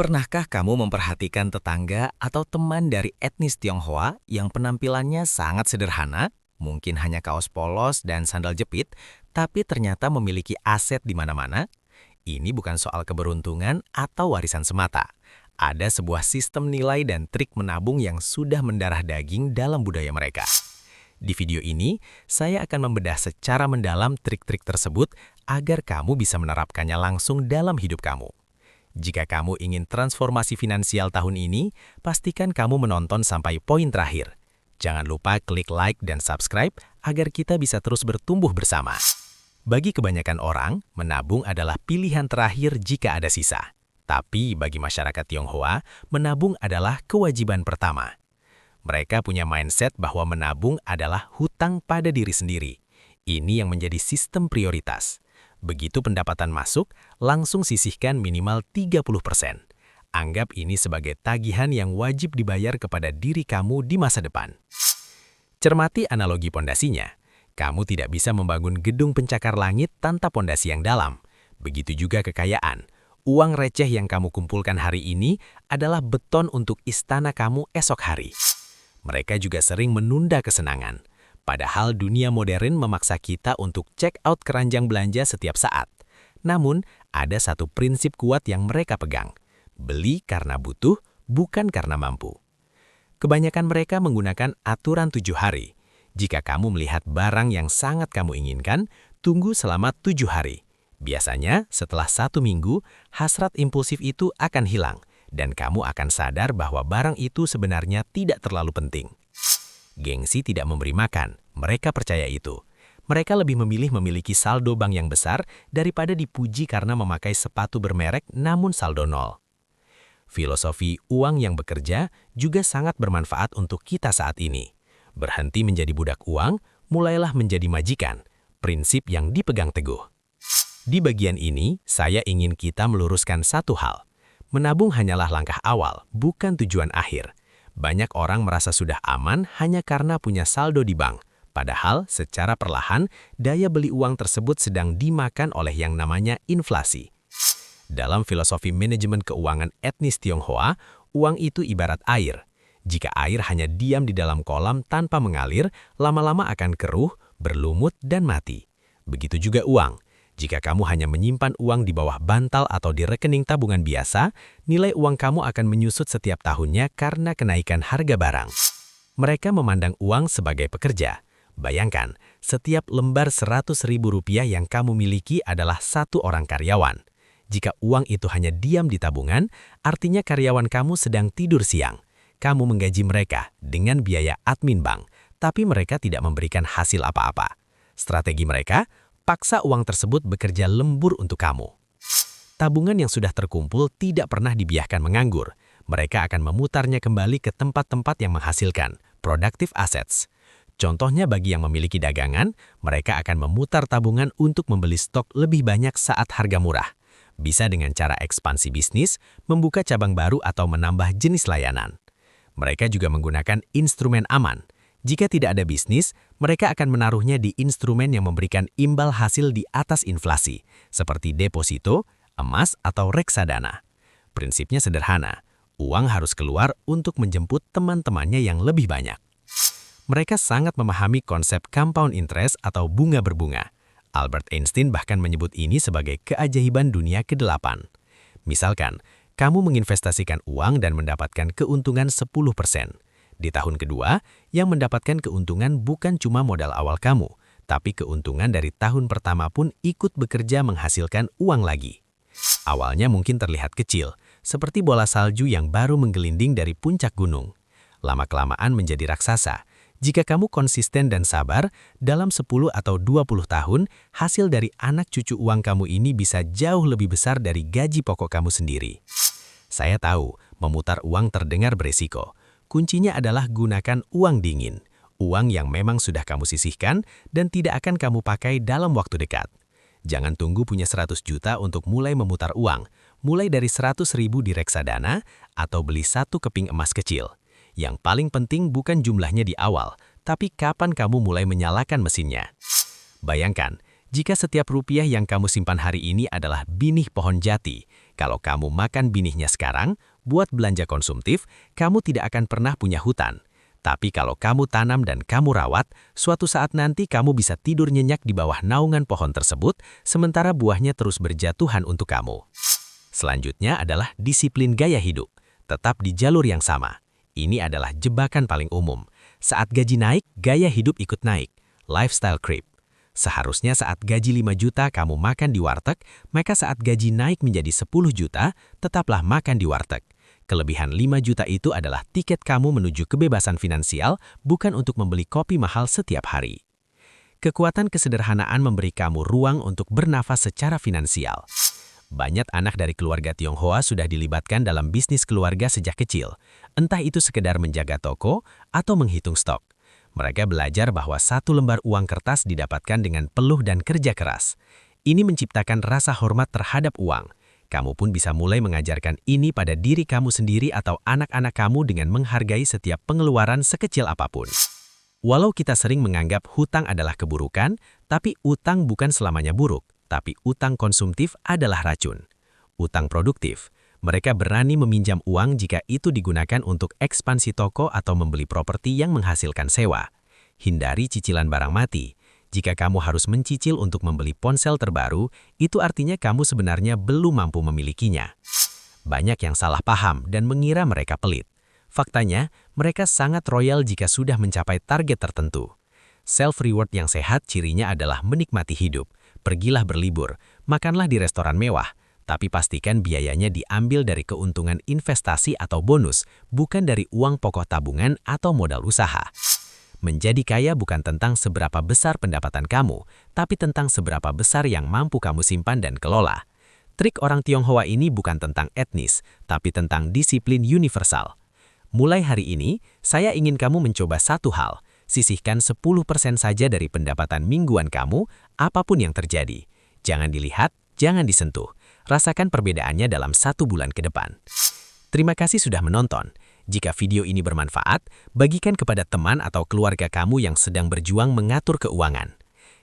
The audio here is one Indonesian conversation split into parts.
Pernahkah kamu memperhatikan tetangga atau teman dari etnis Tionghoa yang penampilannya sangat sederhana, mungkin hanya kaos polos dan sandal jepit, tapi ternyata memiliki aset di mana-mana? Ini bukan soal keberuntungan atau warisan semata. Ada sebuah sistem nilai dan trik menabung yang sudah mendarah daging dalam budaya mereka. Di video ini, saya akan membedah secara mendalam trik-trik tersebut agar kamu bisa menerapkannya langsung dalam hidup kamu. Jika kamu ingin transformasi finansial tahun ini, pastikan kamu menonton sampai poin terakhir. Jangan lupa klik like dan subscribe agar kita bisa terus bertumbuh bersama. Bagi kebanyakan orang, menabung adalah pilihan terakhir jika ada sisa. Tapi bagi masyarakat Tionghoa, menabung adalah kewajiban pertama. Mereka punya mindset bahwa menabung adalah hutang pada diri sendiri. Ini yang menjadi sistem prioritas. Begitu pendapatan masuk, langsung sisihkan minimal 30%. Anggap ini sebagai tagihan yang wajib dibayar kepada diri kamu di masa depan. Cermati analogi pondasinya. Kamu tidak bisa membangun gedung pencakar langit tanpa pondasi yang dalam. Begitu juga kekayaan. Uang receh yang kamu kumpulkan hari ini adalah beton untuk istana kamu esok hari. Mereka juga sering menunda kesenangan. Padahal dunia modern memaksa kita untuk check out keranjang belanja setiap saat. Namun, ada satu prinsip kuat yang mereka pegang. Beli karena butuh, bukan karena mampu. Kebanyakan mereka menggunakan aturan 7 hari. Jika kamu melihat barang yang sangat kamu inginkan, tunggu selama 7 hari. Biasanya, setelah 1 minggu, hasrat impulsif itu akan hilang, dan kamu akan sadar bahwa barang itu sebenarnya tidak terlalu penting. Gengsi tidak memberi makan, mereka percaya itu. Mereka lebih memilih memiliki saldo bank yang besar daripada dipuji karena memakai sepatu bermerek namun saldo nol. Filosofi uang yang bekerja juga sangat bermanfaat untuk kita saat ini. Berhenti menjadi budak uang, mulailah menjadi majikan, prinsip yang dipegang teguh. Di bagian ini, saya ingin kita meluruskan satu hal. Menabung hanyalah langkah awal, bukan tujuan akhir. Banyak orang merasa sudah aman hanya karena punya saldo di bank. Padahal, secara perlahan, daya beli uang tersebut sedang dimakan oleh yang namanya inflasi. Dalam filosofi manajemen keuangan etnis Tionghoa, uang itu ibarat air. Jika air hanya diam di dalam kolam tanpa mengalir, lama-lama akan keruh, berlumut, dan mati. Begitu juga uang. Jika kamu hanya menyimpan uang di bawah bantal atau di rekening tabungan biasa, nilai uang kamu akan menyusut setiap tahunnya karena kenaikan harga barang. Mereka memandang uang sebagai pekerja. Bayangkan, setiap lembar Rp100.000 yang kamu miliki adalah satu orang karyawan. Jika uang itu hanya diam di tabungan, artinya karyawan kamu sedang tidur siang. Kamu menggaji mereka dengan biaya admin bank, tapi mereka tidak memberikan hasil apa-apa. Strategi mereka, paksa uang tersebut bekerja lembur untuk kamu. Tabungan yang sudah terkumpul tidak pernah dibiarkan menganggur. Mereka akan memutarnya kembali ke tempat-tempat yang menghasilkan, productive assets. Contohnya bagi yang memiliki dagangan, mereka akan memutar tabungan untuk membeli stok lebih banyak saat harga murah. Bisa dengan cara ekspansi bisnis, membuka cabang baru atau menambah jenis layanan. Mereka juga menggunakan instrumen aman. Jika tidak ada bisnis, mereka akan menaruhnya di instrumen yang memberikan imbal hasil di atas inflasi, seperti deposito, emas, atau reksadana. Prinsipnya sederhana, uang harus keluar untuk menjemput teman-temannya yang lebih banyak. Mereka sangat memahami konsep compound interest atau bunga berbunga. Albert Einstein bahkan menyebut ini sebagai keajaiban dunia ke-8. Misalkan, kamu menginvestasikan uang dan mendapatkan keuntungan 10%. Di tahun kedua, yang mendapatkan keuntungan bukan cuma modal awal kamu, tapi keuntungan dari tahun pertama pun ikut bekerja menghasilkan uang lagi. Awalnya mungkin terlihat kecil, seperti bola salju yang baru menggelinding dari puncak gunung. Lama-kelamaan menjadi raksasa. Jika kamu konsisten dan sabar, dalam 10 atau 20 tahun, hasil dari anak cucu uang kamu ini bisa jauh lebih besar dari gaji pokok kamu sendiri. Saya tahu, memutar uang terdengar beresiko. Kuncinya adalah gunakan uang dingin, uang yang memang sudah kamu sisihkan dan tidak akan kamu pakai dalam waktu dekat. Jangan tunggu punya 100 juta untuk mulai memutar uang, mulai dari 100.000 di reksadana atau beli satu keping emas kecil. Yang paling penting bukan jumlahnya di awal, tapi kapan kamu mulai menyalakan mesinnya. Bayangkan, jika setiap rupiah yang kamu simpan hari ini adalah binih pohon jati, Kalau kamu makan binihnya sekarang, buat belanja konsumtif, kamu tidak akan pernah punya hutan. Tapi kalau kamu tanam dan kamu rawat, suatu saat nanti kamu bisa tidur nyenyak di bawah naungan pohon tersebut, sementara buahnya terus berjatuhan untuk kamu. Selanjutnya adalah disiplin gaya hidup. Tetap di jalur yang sama. Ini adalah jebakan paling umum. Saat gaji naik, gaya hidup ikut naik. Lifestyle creep. Seharusnya saat gaji 5 juta kamu makan di warteg, maka saat gaji naik menjadi 10 juta, tetaplah makan di warteg. Kelebihan 5 juta itu adalah tiket kamu menuju kebebasan finansial, bukan untuk membeli kopi mahal setiap hari. Kekuatan kesederhanaan memberi kamu ruang untuk bernafas secara finansial. Banyak anak dari keluarga Tionghoa sudah dilibatkan dalam bisnis keluarga sejak kecil, entah itu sekedar menjaga toko atau menghitung stok. Mereka belajar bahwa satu lembar uang kertas didapatkan dengan peluh dan kerja keras. Ini menciptakan rasa hormat terhadap uang. Kamu pun bisa mulai mengajarkan ini pada diri kamu sendiri atau anak-anak kamu dengan menghargai setiap pengeluaran sekecil apapun. Walau kita sering menganggap hutang adalah keburukan, tapi utang bukan selamanya buruk, tapi utang konsumtif adalah racun. Utang produktif. Mereka berani meminjam uang jika itu digunakan untuk ekspansi toko atau membeli properti yang menghasilkan sewa. Hindari cicilan barang mati. Jika kamu harus mencicil untuk membeli ponsel terbaru, itu artinya kamu sebenarnya belum mampu memilikinya. Banyak yang salah paham dan mengira mereka pelit. Faktanya, mereka sangat royal jika sudah mencapai target tertentu. Self-reward yang sehat cirinya adalah menikmati hidup. Pergilah berlibur, makanlah di restoran mewah. Tapi pastikan biayanya diambil dari keuntungan investasi atau bonus, bukan dari uang pokok tabungan atau modal usaha. Menjadi kaya bukan tentang seberapa besar pendapatan kamu, tapi tentang seberapa besar yang mampu kamu simpan dan kelola. Trik orang Tionghoa ini bukan tentang etnis, tapi tentang disiplin universal. Mulai hari ini, saya ingin kamu mencoba satu hal, sisihkan 10% saja dari pendapatan mingguan kamu, apapun yang terjadi. Jangan dilihat, jangan disentuh. Rasakan perbedaannya dalam 1 bulan ke depan. Terima kasih sudah menonton. Jika video ini bermanfaat, bagikan kepada teman atau keluarga kamu yang sedang berjuang mengatur keuangan.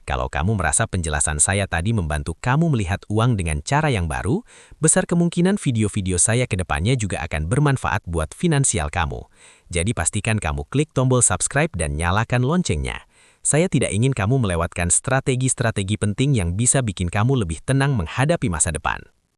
Kalau kamu merasa penjelasan saya tadi membantu kamu melihat uang dengan cara yang baru, besar kemungkinan video-video saya ke depannya juga akan bermanfaat buat finansial kamu. Jadi pastikan kamu klik tombol subscribe dan nyalakan loncengnya. Saya tidak ingin kamu melewatkan strategi-strategi penting yang bisa bikin kamu lebih tenang menghadapi masa depan.